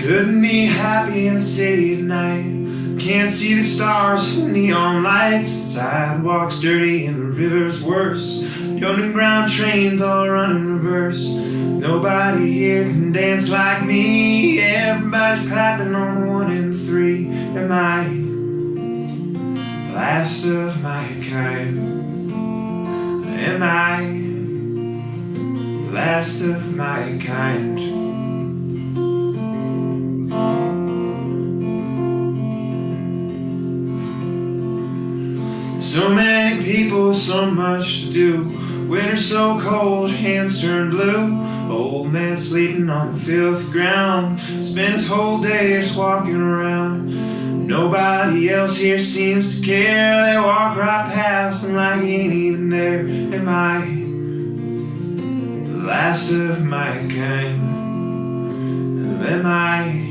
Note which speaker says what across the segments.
Speaker 1: Couldn't be happy in the city at night. Can't see the stars from neon lights. Sidewalks dirty and the river's worse. The underground trains all run in reverse. Nobody here can dance like me. Everybody's clapping on the 1 and 3. Am I the last of my kind? Am I the last of my kind? So many people, so much to do. Winter's so cold, your hands turn blue. Old man sleeping on the filthy ground. Spend his whole day just walking around. Nobody else here seems to care. They walk right past him like he ain't even there. Am I the last of my kind? Am I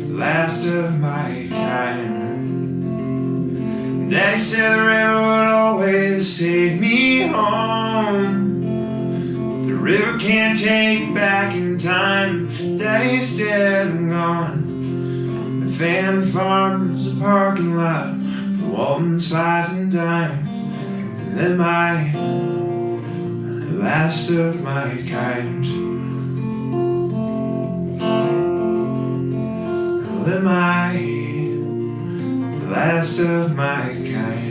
Speaker 1: the last of my kind? Daddy said the river would always take me home. The river can't take back in time. Daddy's dead and gone. The family farm's a parking lot. The Walton's 5 and dime. And am I the last of my kind? Am I the last of my kind?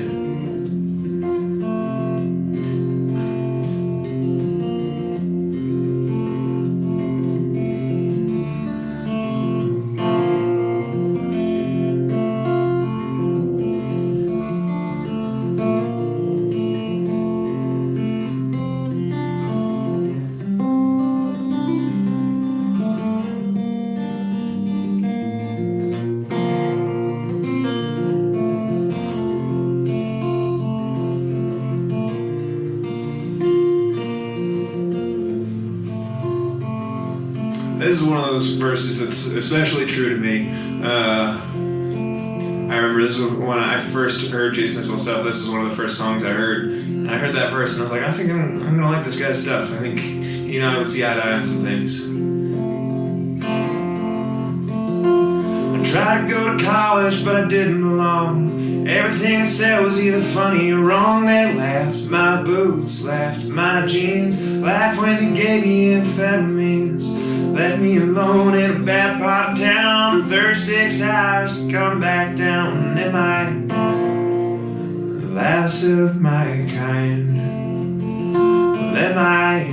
Speaker 1: This is one of those verses that's especially true to me. I remember this was when I first heard Jason Isbell stuff. This was one of the first songs I heard. And I heard that verse and I was like, I think I'm gonna like this guy's stuff. I think he and I would see eye to eye on some things. I tried to go to college, but I didn't belong. Everything I said was either funny or wrong. They laughed at my boots, laughed at my jeans, laughed when they gave me amphetamines. Left me alone in a bad part of town. 36 hours to come back down. Am I the last of my kind? Am I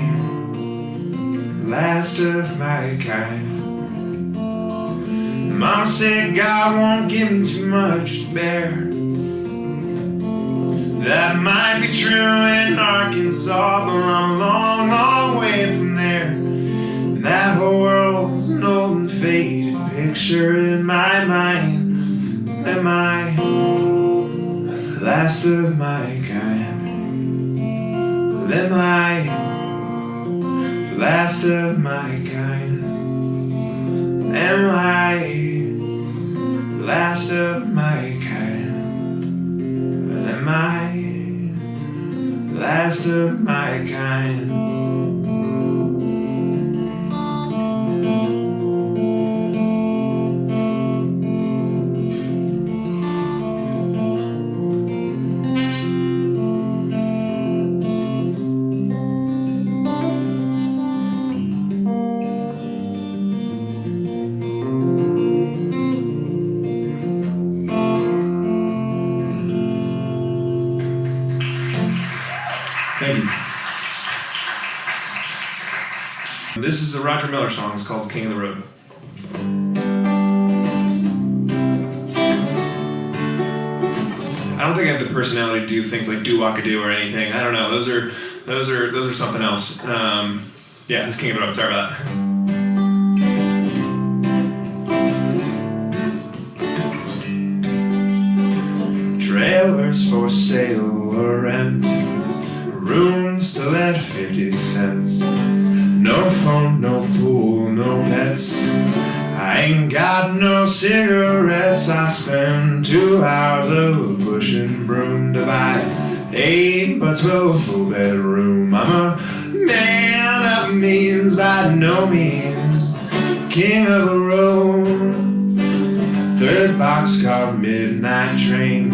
Speaker 1: the last of my kind? Mama said God won't give me too much to bear. That might be true in Arkansas, but I'm a long, long way from there. That whole world's an old and faded picture in my mind. Am I the last of my kind? Am I the last of my kind? Am I the last of my kind? Am I the last of my kind? Thank you. This is a Roger Miller song. It's called King of the Road. I don't think I have the personality to do things like do-wacka-do or anything. I don't know. Those are something else. Yeah, this is King of the Road. Sorry about that. Trailers for sale or rent. Rooms to let 50 cents. No phone, no pool, no pets. I ain't got no cigarettes. I spend 2 hours of pushing broom to buy 8 by 12 full bedroom. I'm a man of means by no means. king of the road. Third boxcar, midnight train,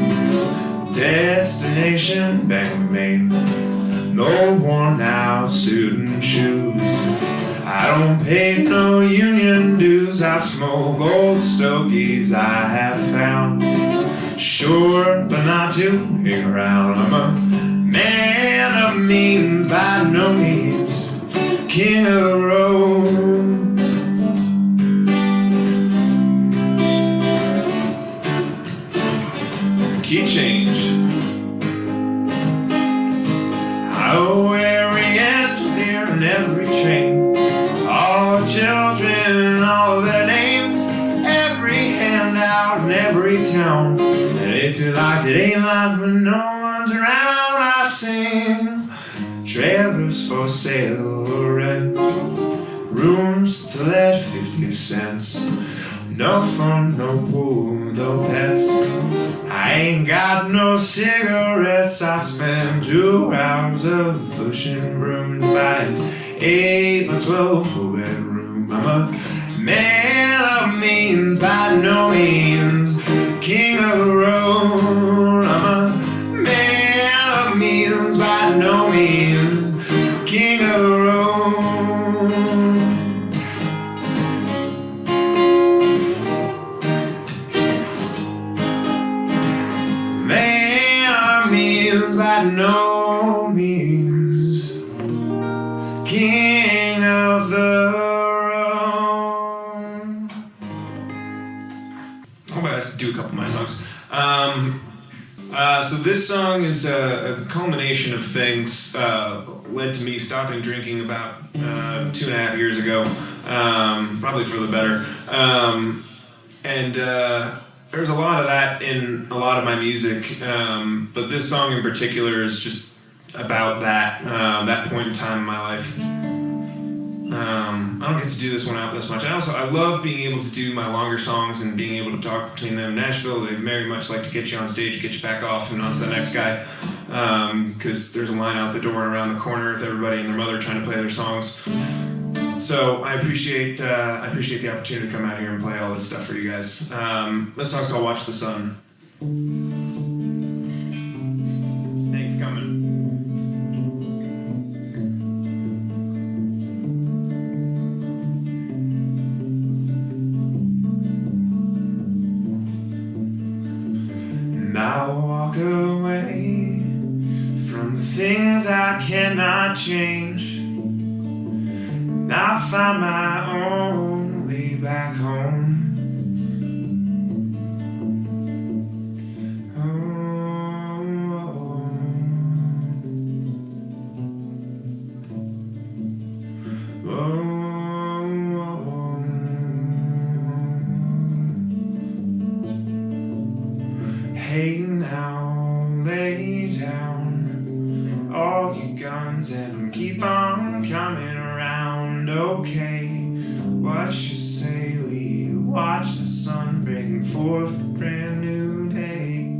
Speaker 1: destination Bangor, Maine. No worn out suit and shoes, I don't pay no union dues. I smoke old stogies I have found, sure but not to hang around. I'm a man of means by no means, king of the road. Key change. Oh, every engineer and every train, all the children, all their names, every handout in every town. And if you liked it, ain't like when no one's around. I sing trailers for sale or rent, rooms to let 50 cents. No fun, no pool, no pets. I ain't got no cigarettes. I spend 2 hours of pushing brooms by an 8 by 12 full bedroom. I'm a man of means by no means, king of the road. I'm a man of means by no means, king of the road. By no means, king of the road. I'll do a couple of my songs. So this song is a culmination of things led to me stopping drinking about 2.5 years ago, probably for the better. There's a lot of that in a lot of my music, but this song in particular is just about that point in time in my life. I don't get to do this one out this much. I love being able to do my longer songs and being able to talk between them. Nashville, they very much like to get you on stage, get you back off and on to the next guy, because there's a line out the door and around the corner with everybody and their mother trying to play their songs. So I appreciate the opportunity to come out here and play all this stuff for you guys. This song's called Watch the Sun. Thanks for coming. And I'll walk away from the things I cannot change. I find my own way back home. Oh, oh, oh. Hey now, lay down all your guns and keep on coming around. Okay, what you say, we watch the sun bring forth a brand new day.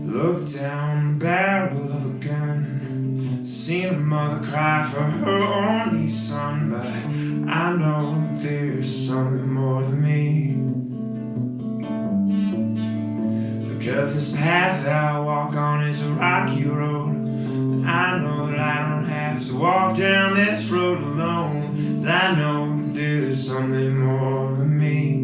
Speaker 1: Look down the barrel of a gun, seen a mother cry for her only son, but I know there's something more than me. Because this path that I walk on is a rocky road, and I know that I don't have to walk down this road alone, 'cause I know there's something more than me.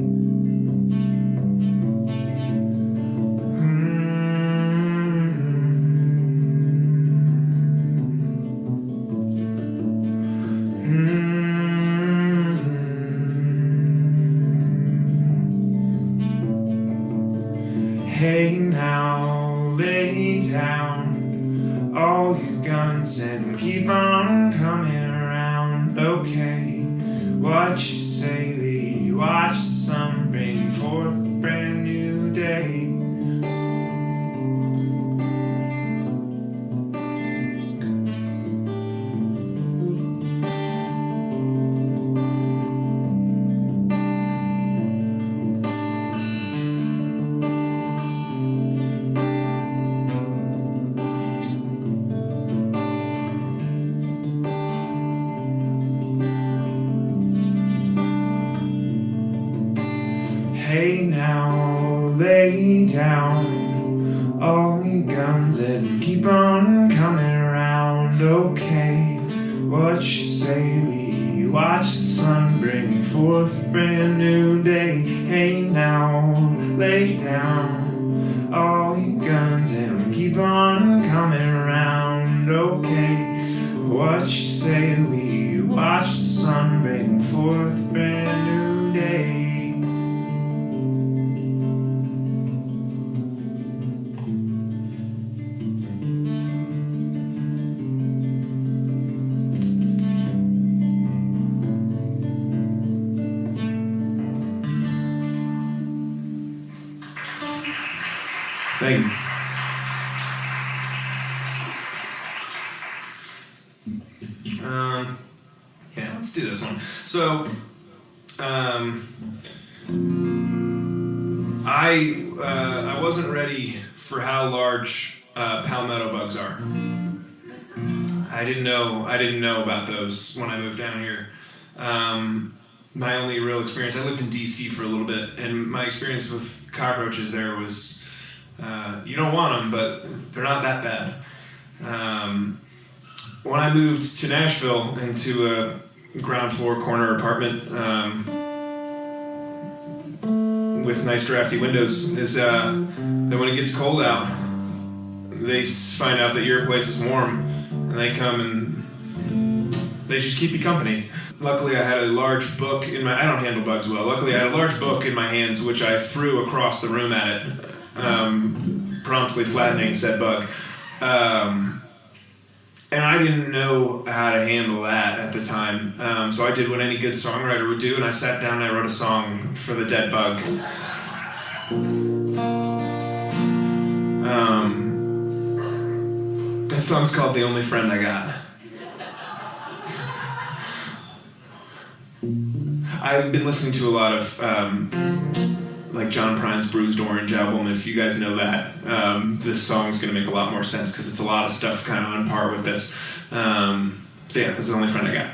Speaker 1: Hey now, lay down all your guns and keep on coming around. Okay, what you say, we watch the sun bring forth a brand new day. Hey now, lay down all your guns and keep on coming around. Okay, what you say we watch the sun bring forth a brand new day. Hey now, lay down all your guns and keep on coming around. Okay, what you say we watch the sun bring forth a brand new day. Thank you. Yeah, let's do this one. So, I wasn't ready for how large palmetto bugs are. I didn't know about those when I moved down here. My only real experience, I lived in DC for a little bit, and my experience with cockroaches there was, you don't want them, but they're not that bad. When I moved to Nashville into a ground floor corner apartment with nice drafty windows, is that when it gets cold out, they find out that your place is warm, and they come and they just keep you company. Luckily, I had a large book in my. I don't handle bugs well. Luckily, I had a large book in my hands, which I threw across the room at it, promptly flattening said bug. And I didn't know how to handle that at the time, so I did what any good songwriter would do, and I sat down and I wrote a song for the dead bug. This song's called "The Only Friend I Got." I've been listening to a lot of like John Prine's Bruised Orange album. If you guys know that, this song's going to make a lot more sense because it's a lot of stuff kind of on par with this. So yeah, this is "The Only Friend I Got."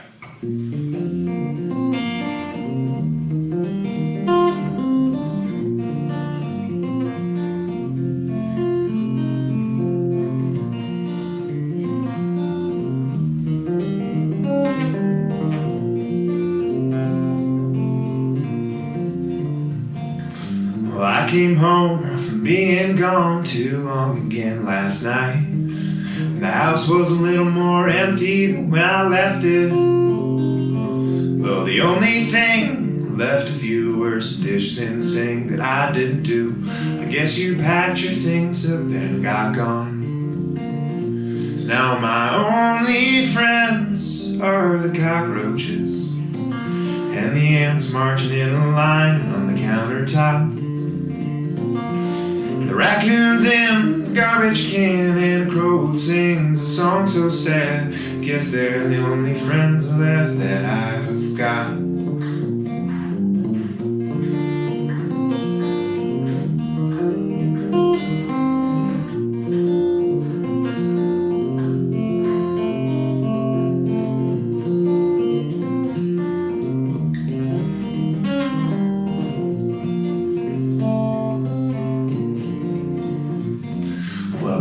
Speaker 1: I came home from being gone too long again last night. The house was a little more empty than when I left it. Well, the only thing left of you were some dishes in the sink that I didn't do. I guess you packed your things up and got gone. 'Cause now my only friends are the cockroaches and the ants marching in a line on the countertop. The raccoons in the garbage can and a crow sings a song so sad. Guess they're the only friends left that I've got.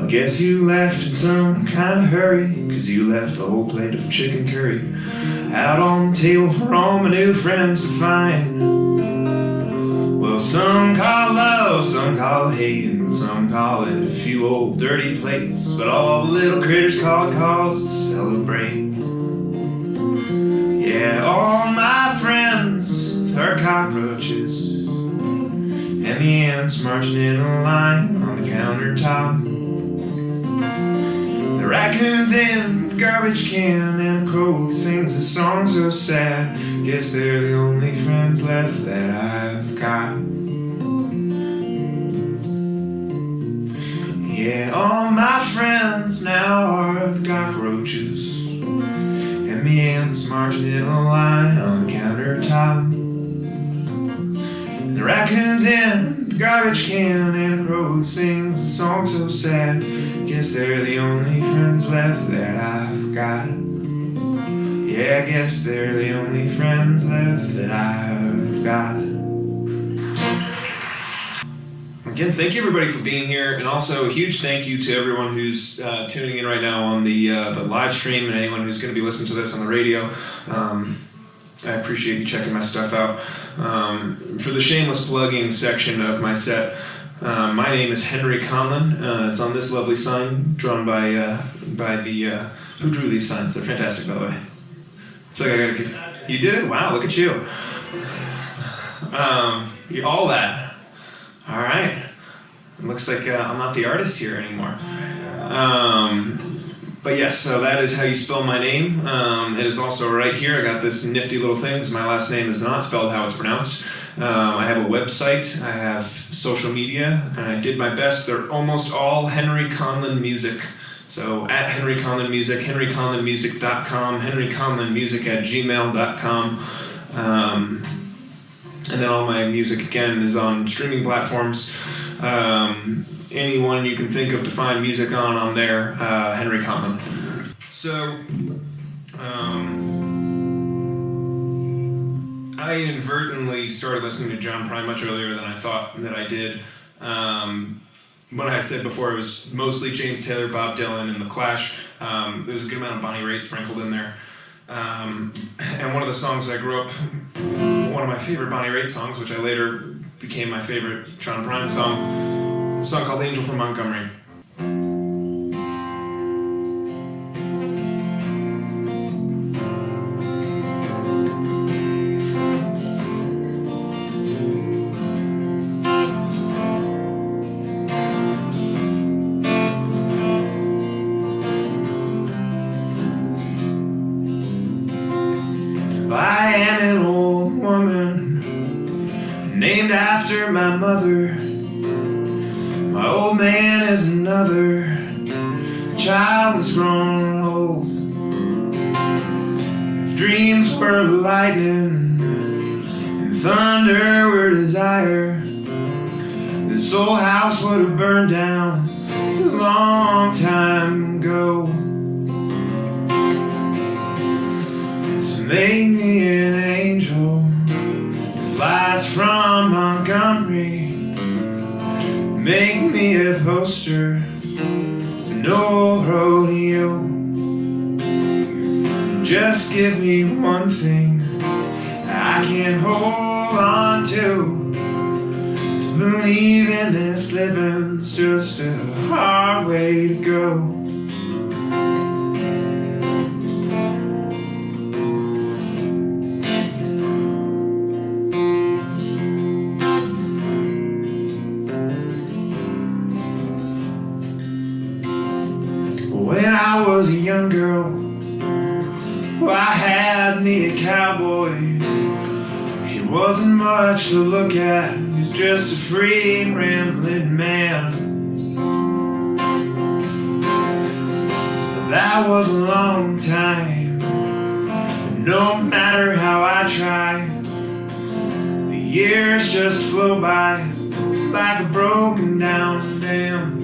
Speaker 1: Guess you left in some kind of hurry, 'cause you left a whole plate of chicken curry out on the table for all my new friends to find. Well, some call it love, some call it hate, and some call it a few old dirty plates, but all the little critters call it cause to celebrate. Yeah, all my friends are cockroaches and the ants marching in a line on the countertop. The raccoons in the garbage can and a crow sings a song so sad. Guess they're the only friends left that I've got. Yeah, all my friends now are the cockroaches and the ants marching in a line on the countertop. And the raccoons in the garbage can and a crow sings a song so sad. Guess they're the only friends left that I've got. Yeah, I guess they're the only friends left that I've got. Again, thank you everybody for being here, and also a huge thank you to everyone who's tuning in right now on the live stream, and anyone who's going to be listening to this on the radio. I appreciate you checking my stuff out. For the shameless plugging section of my set, my name is Henry Conlon. It's on this lovely sign drawn by the who drew these signs. They're fantastic, by the way. I feel like I gotta. You did it? Wow! Look at you. All that. All right. It looks like I'm not the artist here anymore. But yes, so that is how you spell my name. It is also right here. I got this nifty little thing because my last name is not spelled how it's pronounced. I have a website. I have social media, and I did my best. They're almost all Henry Conlon Music. So at Henry Conlon Music, henryconlonmusic.com, henryconlonmusic@gmail.com. And then all my music, again, is on streaming platforms. Anyone you can think of to find music on, I'm there, Henry Conlon. So, I inadvertently started listening to John Prine much earlier than I thought that I did. When I said before, it was mostly James Taylor, Bob Dylan, and The Clash. There's a good amount of Bonnie Raitt sprinkled in there. And one of the songs I grew up, one of my favorite Bonnie Raitt songs, which I later became my favorite John Prine song, a song called Angel from Montgomery. I am an old woman named after my mother. My old man is another child that's grown old. If dreams were lightning and thunder were desire, this old house would have burned down a long time ago. Make me an angel that flies from Montgomery. Make me a poster, no rodeo. Just give me one thing I can hold on to. To believe in this living's just a hard way to go. When I was a young girl, well, I had me a cowboy. He wasn't much to look at, he was just a free rambling man. But that was a long time. No matter how I try, the years just flow by like a broken down dam.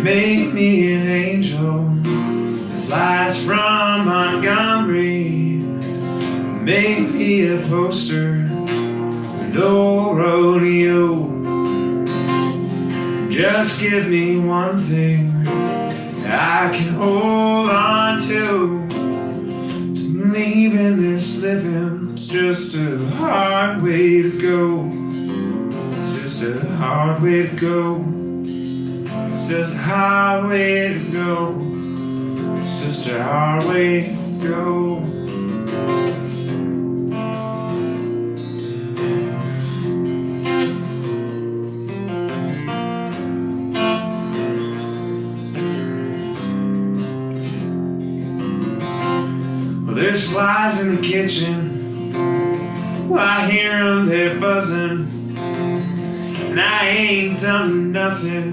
Speaker 1: Make me an angel that flies from Montgomery. Make me a poster, no rodeo. Just give me one thing I can hold on to. To believe in this living, it's just a hard way to go. It's just a hard way to go. It's just a hard way to go. It's just a hard way to go. Well, there's flies in the kitchen. Well, I hear them, they're buzzing. And I ain't done nothing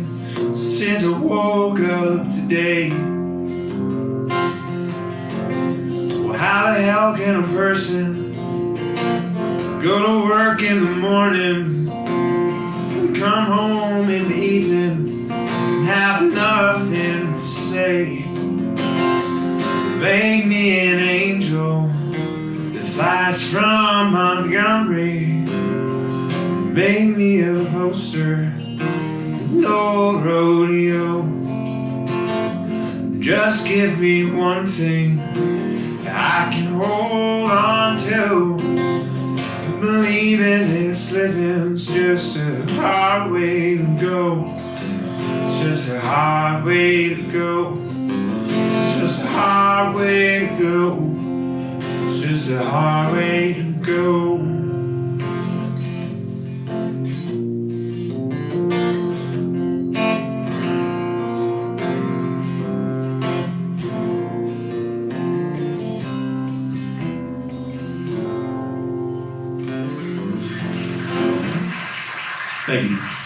Speaker 1: since I woke up today. Well, how the hell can a person go to work in the morning and come home in the evening and have nothing to say? Make me an angel that flies from Montgomery. Make me a poster, no rodeo. Just give me one thing that I can hold on to. To believe in this living's just a hard way to go. It's just a hard way to go. It's just a hard way to go. It's just a hard way to go.
Speaker 2: Thank you.